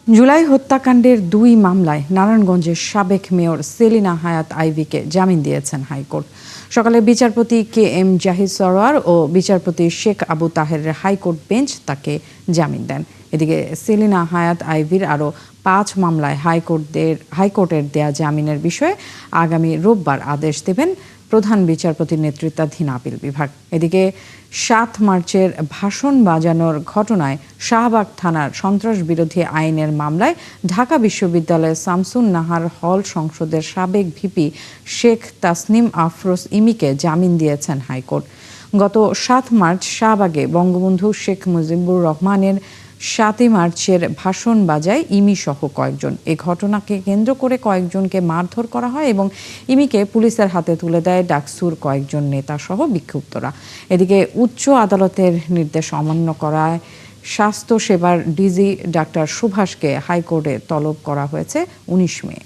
জুলাই হত্যাকাণ্ডের ২ মামলায় নারায়ণগঞ্জের সাবেক মেয়র সেলিনা হায়াৎ আইভীকে জামিন দিয়েছেন হাইকোর্ট। সকালে বিচারপতি কে এম জাহিদ সরোয়ার ও বিচারপতি শেখ আবু তাহেরের হাইকোর্ট বেঞ্চ তাকে জামিন দেন। এদিকে সেলিনা হায়াৎ আইভীর আরও ৫ মামলায় হাইকোর্টের দেয়া জামিনের বিষয়ে আগামী রোববার আদেশ দেবেন প্রধান বিচারপতির নেতৃত্বাধীন আপিল বিভাগ। এদিকে ৭ মার্চের ভাষণ বাজানোর ঘটনায় শাহবাগ থানার সন্ত্রাস বিরোধী আইনের মামলায় ঢাকা বিশ্ববিদ্যালয়ের শামসুন নাহার হল সংসদের সাবেক ভিপি শেখ তাসনিম আফরোজ ইমিকে জামিন দিয়েছেন হাইকোর্ট। গত ৭ মার্চ শাহবাগে বঙ্গবন্ধু শেখ মুজিবুর রহমানের ৭ই মার্চের ভাষণ বাজায় ইমি সহ কয়েকজন। এ ঘটনাকে কেন্দ্র করে কয়েকজনকে মারধর করা হয় এবং ইমিকে পুলিশের হাতে তুলে দেয় ডাকসুর কয়েকজন নেতা সহ বিক্ষুব্ধরা। এদিকে উচ্চ আদালতের নির্দেশ অমান্য করায় স্বাস্থ্য সেবার ডিজি ডাক্তার সুভাষকে হাইকোর্টে তলব করা হয়েছে ১৯ মে।